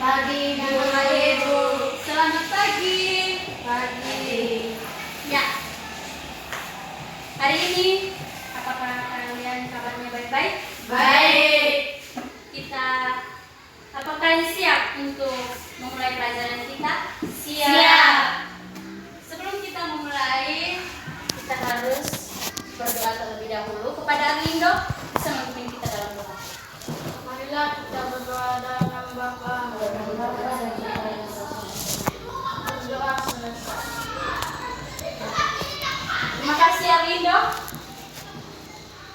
Pagi Bu. Pagi Bu. Selamat pagi. Pagi. Ya. Hari ini apakah kalian kabarnya baik-baik? Baik. Apakah siap untuk memulai pelajaran kita? Siap. Sebelum kita memulai, kita harus berdoa terlebih dahulu kepada Arlindo. Bisa memimpin kita dalam doa. Marilah kita berdoa dalam nama Bapa dan Bapa dan berdoa selesai. Terima kasih Arlindo.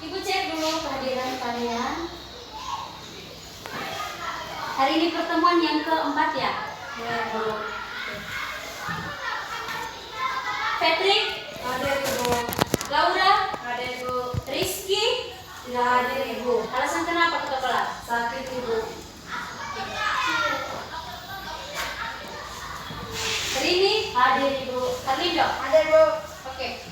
Ibu cek dulu kehadiran kalian. Hari ini pertemuan yang keempat ya? Ya Bu. Patrick, Hadir Ibu. Laura, Hadir Bu. Rizky. Tidak hadir Ibu. Alasan kenapa ke kelas? Sakit Ibu. Rini, Hadir Ibu. Arlindo. Hadir Bu. Oke.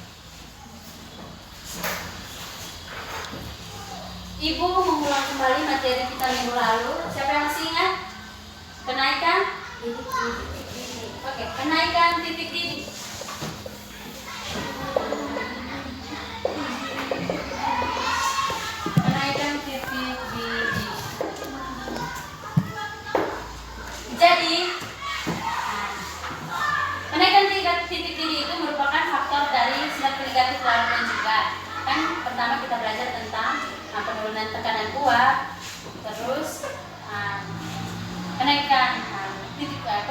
Ibu mengulang kembali materi kita minggu lalu. Siapa yang masih ingat? Kenaikan? Oke, kenaikan titik didih. Kenaikan titik didih. Jadi, kenaikan titik didih itu merupakan faktor dari sifat negatif larutan juga. Kan pertama kita belajar tentang penurunan tekanan uap, terus kenaikan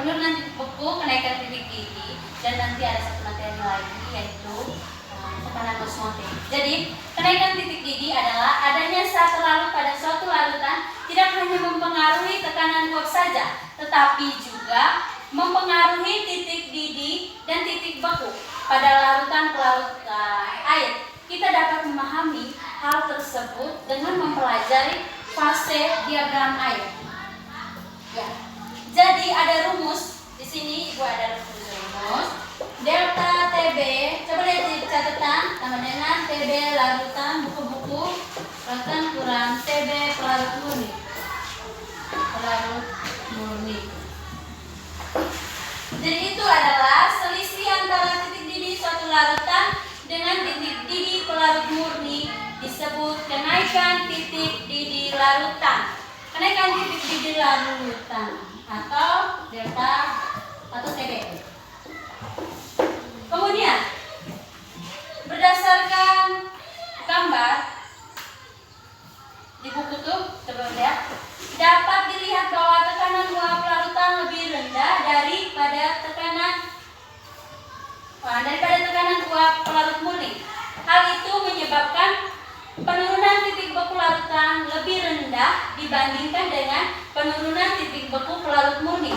penurunan titik beku, kenaikan titik didih, dan nanti ada satu materi lagi yaitu tekanan osmotik. Jadi kenaikan titik didih adalah adanya saat larut pada suatu larutan tidak hanya mempengaruhi tekanan uap saja, tetapi juga mempengaruhi titik didih dan titik beku pada larutan pelarut air. Kita dapat memahami hal tersebut dengan mempelajari fase diagram air. Ya. Jadi ada rumus di sini, Ibu ada rumus. Delta TB, coba lihat di catatan sama dengan TB larutan buku-buku larutan kurang TB pelarut murni. Pelarut murni. Jadi itu adalah selisih antara titik didih suatu larutan dengan titik didih pelarut murni disebut kenaikan titik didih larutan. Kenaikan titik didih larutan atau delta atau TB. Kemudian berdasarkan gambar di buku tuh coba lihat, dapat dilihat bahwa tekanan uap larutan lebih rendah daripada tekanan uap pelarut murni. Hal itu menyebabkan penurunan titik beku larutan lebih rendah dibandingkan dengan penurunan titik beku pelarut murni.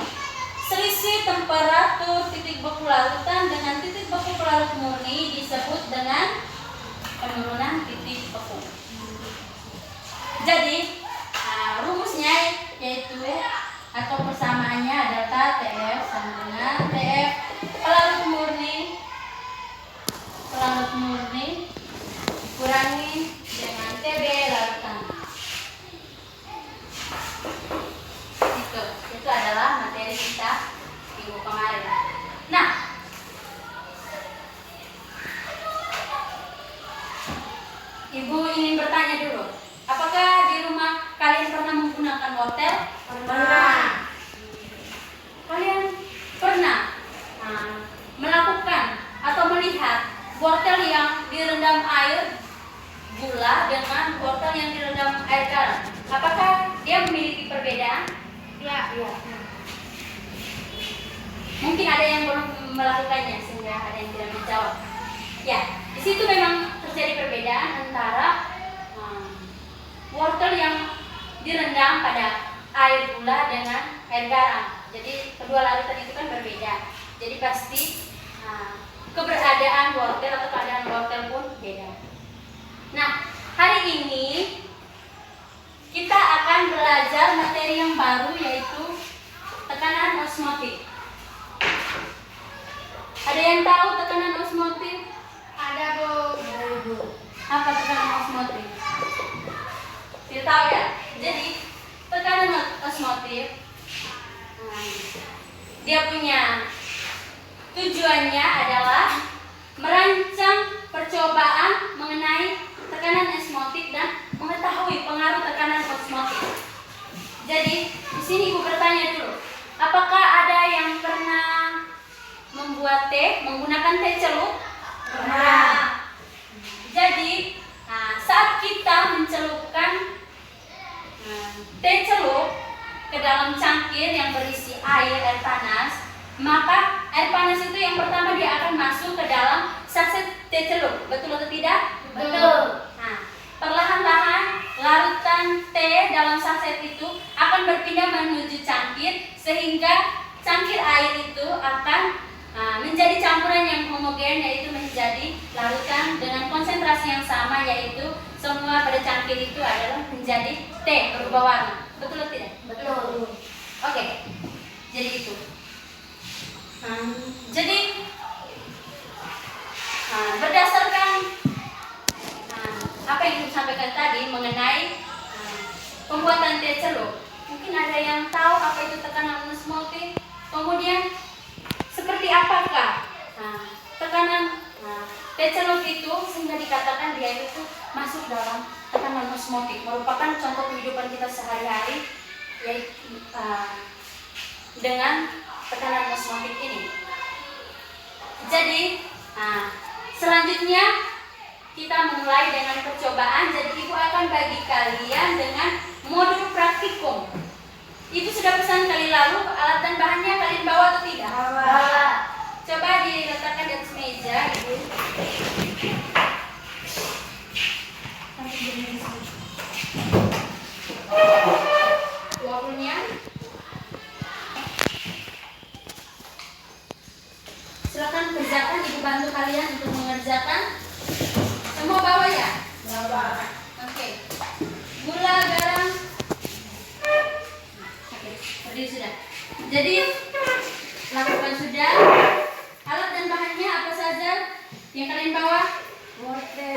Selisih temperatur titik beku larutan dengan titik beku pelarut murni disebut dengan penurunan titik beku. Jadi rumusnya yaitu atau persamaannya delta TF sama dengan TF pelarut murni dikurangi dengan TB larutan. Itu adalah materi kita minggu kemarin. Nah, Ibu ingin bertanya dulu, apakah di rumah kalian pernah menggunakan wortel? Pernah. Kalian pernah melakukan atau melihat wortel yang direndam air gula dengan wortel yang direndam air garam? Apakah dia memiliki perbedaan? Ya. Mungkin ada yang belum melakukannya sehingga ada yang tidak menjawab. Ya, di situ memang terjadi perbedaan antara wortel yang direndam pada air gula dengan air garam. Jadi kedua larutan itu kan berbeda. Jadi pasti keberadaan wortel atau keadaan wortel pun beda. Nah, hari ini kita akan belajar materi yang baru yaitu tekanan osmotik. Ada yang tahu tekanan osmotik? Ada Bu. Apa tekanan osmotik? Tidak tahu ya? Jadi tekanan osmotik dia punya tujuannya adalah merancang percobaan mengenai tekanan osmotik dan mengetahui pengaruh tekanan osmotik. Jadi di sini ibu bertanya dulu, apakah ada yang pernah membuat teh menggunakan teh celup? Pernah. Jadi saat kita mencelupkan teh celup ke dalam cangkir yang berisi air panas, maka air panas itu yang pertama dia akan masuk ke dalam saset teh celup. Betul atau tidak? Betul. Perlahan-lahan larutan teh dalam saset itu akan berpindah menuju cangkir, sehingga cangkir air itu akan menjadi campuran yang homogen, yaitu menjadi larutan dengan konsentrasi yang sama, yaitu semua pada cangkir itu adalah menjadi teh berubah warna. Betul atau tidak? Betul. Oke. Jadi itu. Jadi berdasarkan apa yang ibu sampaikan tadi mengenai pembuatan teh celup, mungkin ada yang tahu apa itu tekanan osmotik. Kemudian seperti apakah tekanan teh celup itu sehingga dikatakan dia itu masuk dalam tekanan osmotik, merupakan contoh kehidupan kita sehari-hari, yaitu dengan tekanan osmotik ini. Jadi selanjutnya kita mulai dengan percobaan. Jadi ibu akan bagi kalian dengan modul praktikum. Ibu sudah pesan kali lalu alat dan bahannya kalian bawa atau tidak? Bawa. Coba diletakkan di atas meja, ibu. Uangnya. Silakan kerjakan, ibu bantu kalian untuk mengerjakan. Semua bawa ya? Bawa. Oke. Gula, garam. Oke, berdiri sudah. Jadi lakukan sudah. Alat dan bahannya apa saja yang kalian bawa? Wortel.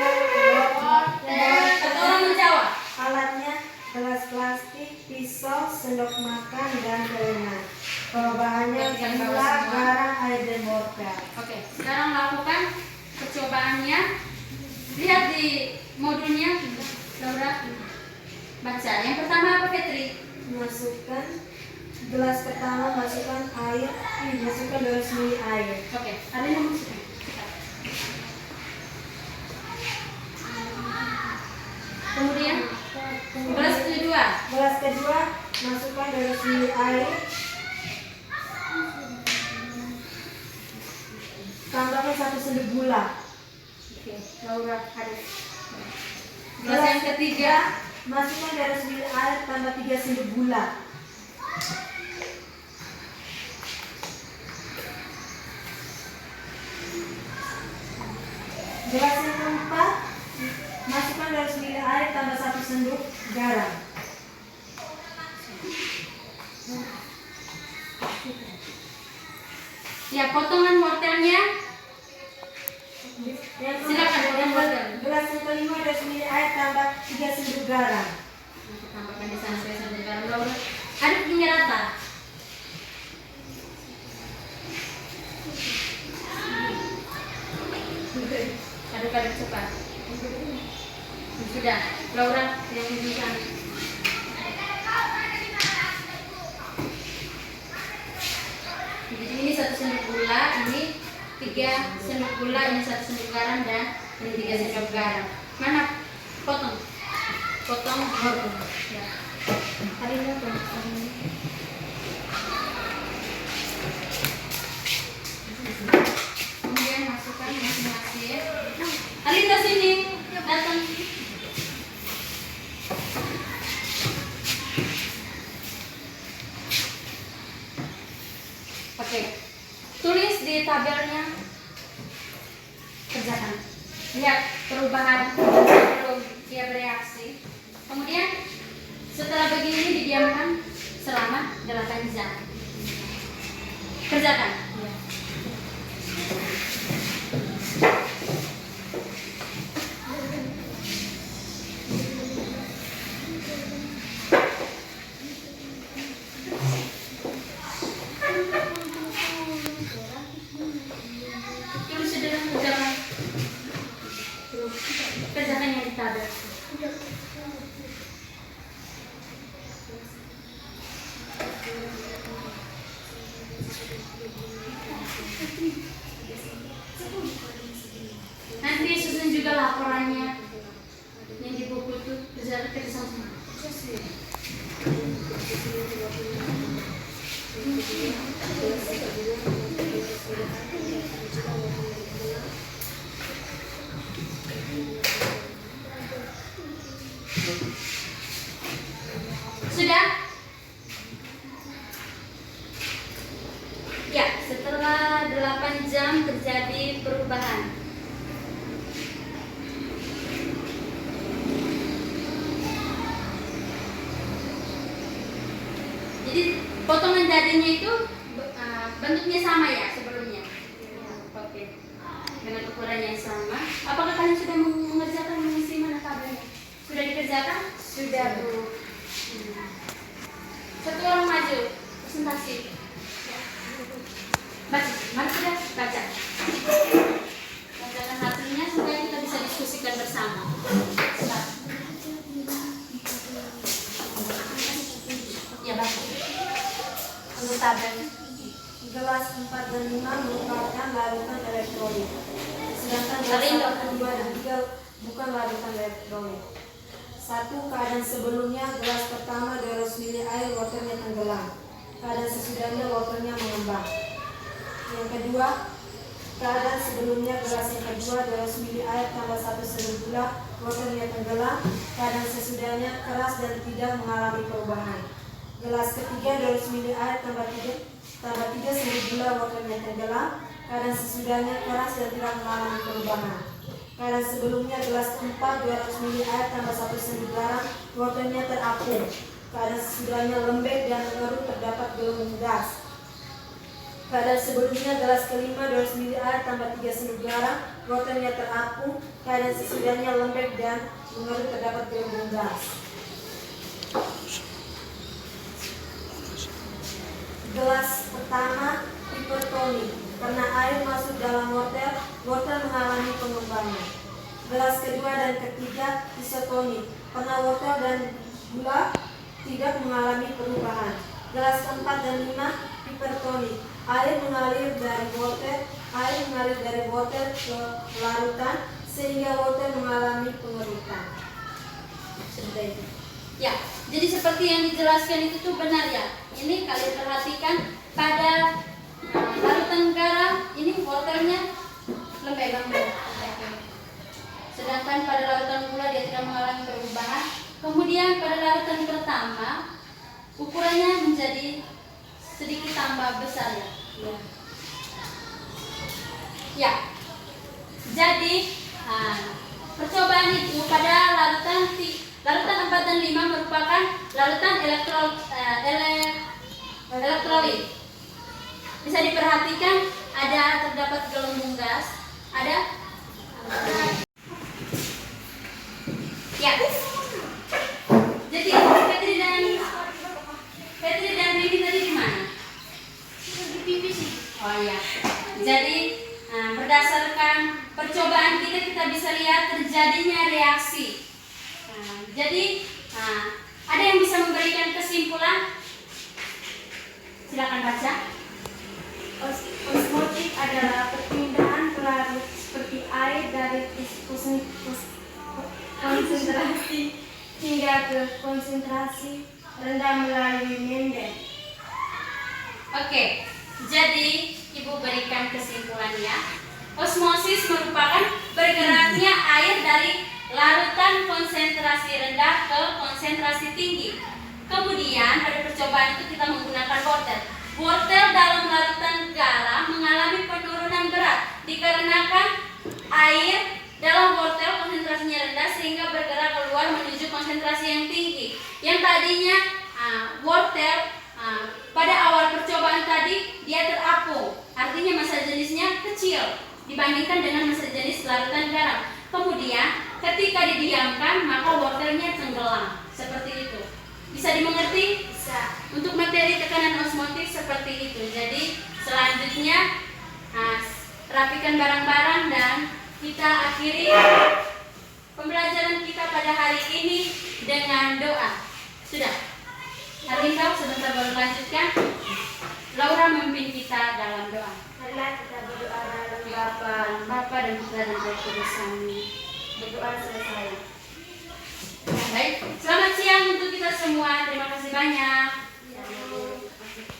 Tolong menjawab. Alatnya gelas plastik, pisau, sendok makan, dan gorengan. Bahannya gula, garam, air, dan wortel. Oke, sekarang lakukan percobaannya. Lihat di modulnya, Laura. Baca. Yang pertama apa, Fitri? Masukkan gelas pertama, masukkan air, masukkan 200 ml air. Oke, ada yang masukkan. Kemudian gelas kedua. Gelas kedua, masukkan 200 ml air. Tambahkan 1 sendok gula. Oke, Laura ada. Gelas yang ketiga. Masukkan 200 ml air, tambah 3 sendok gula. Gelas yang keempat, masukkan 200 ml air, tambah 1 sendok garam. Ya, potongan wortelnya. Silakan, potong wortel. Gelas yang kelima, 200 ml air, tambah 3 sendok garam. Tambahkan di sana saya sambil garam, Laura. Aduk hingga rata. Aduk-aduk cepat. Sudah, Laura yang di sana. Jadi ini 1 sendok gula, ini 3 sendok gula, ini 1 sendok garam, dan ini 3 sendok garam. Mana? Potong. Potong. Ya. Hari ini apa? Kemudian masukkan masing-masing. Alin ke sini, datang. Oke, tulis di tabelnya. Kerjakan. Lihat perubahan sebelum dia bereaksi. Kemudian setelah begini didiamkan selama 8 jam. Kerjakan. Nanti susun juga laporannya yang di buku itu kerja sama. Sudah? Ya, setelah 8 jam terjadi perubahan. Jadi potongan dadinya itu bentuknya sama ya sebelumnya. Oke. Dengan ukuran yang sama. Apakah kalian sudah mengerjakan mengisi mana tabelnya? Sudah dikerjakan? Sudah, Bu. Satu orang maju, presentasi. Baca, mana sudah baca? Bacakan hasilnya supaya kita bisa diskusikan bersama. Silakan. Ya, baca. Untuk tabel gelas 4 dan 5 merupakan larutan elektrolit, sedangkan gelas 1, 2, dan 3 bukan larutan elektrolit. 1. Keadaan sebelumnya gelas pertama 200 ml air, waternya tenggelam. Keadaan sesudahnya waternya mengembang. Yang kedua, keadaan sebelumnya gelas yang kedua 200 ml air tambah 1 sendok gula, waternya tenggelam. Keadaan sesudahnya keras dan tidak mengalami perubahan. Gelas ketiga 200 ml air tambah 3 sendok gula, waternya tenggelam. Keadaan sesudahnya keras dan tidak mengalami perubahan. Keadaan sebelumnya gelas keempat 200 ml air tambah 1 sendok garam, waternya terapung. Keadaan sesudahnya lembek dan mengeruh, terdapat gelembung gas. Keadaan sebelumnya gelas kelima 200 ml air tambah 3 sendok garam, waternya terapung. Keadaan sesudahnya lembek dan mengeruh, terdapat gelembung gas. Gelas pertama hipertonik, karena air masuk dalam wortel mengalami pengembangan. Gelas kedua dan ketiga isotonik, karena wortel dan gula tidak mengalami perubahan. Gelas keempat dan 5 hipertonik, air mengalir dari wortel ke larutan sehingga wortel mengalami pengerutan. Sudah itu. Ya, jadi seperti yang dijelaskan itu tuh benar ya. Ini kalian perhatikan pada larutan garam ini wortelnya lembek. Sedangkan pada larutan gula dia tidak mengalami perubahan. Kemudian pada larutan pertama ukurannya menjadi sedikit tambah besar ya. Ya. Jadi percobaan itu pada larutan 4 dan 5 merupakan larutan elektrolit. Bisa diperhatikan terdapat gelembung gas, ada ya. Jadi Petri dan Rini tadi di mana? Di pipis. Oh ya. Jadi berdasarkan percobaan kita bisa lihat terjadinya reaksi. Jadi ada yang bisa memberikan kesimpulan? Silakan baca. Osmotik adalah perpindahan pelarut seperti air dari konsentrasi hingga ke konsentrasi rendah melalui member. Oke, jadi Ibu berikan kesimpulannya. Osmosis merupakan bergeraknya air dari larutan konsentrasi rendah ke konsentrasi tinggi. Kemudian pada percobaan itu kita menggunakan wortel. Wortel dalam larutan garam mengalami penurunan berat dikarenakan air dalam wortel konsentrasinya rendah sehingga bergerak keluar menuju konsentrasi yang tinggi. Yang tadinya wortel pada awal percobaan tadi dia terapung, artinya massa jenisnya kecil dibandingkan dengan massa jenis larutan garam. Kemudian ketika didiamkan maka wortelnya tenggelam. Seperti itu. Bisa dimengerti? Bisa. Untuk materi tekanan osmotik seperti itu. Jadi selanjutnya rapikan barang-barang dan kita akhiri pembelajaran kita pada hari ini dengan doa. Sudah. Hari ini sebentar baru lanjutkan. Laura memimpin kita dalam doa. Marilah kita Tuhan, Bapa dan Putra dan Roh Kudus. Amin. Berdoa selesai. Baik, selamat siang untuk kita semua. Terima kasih banyak.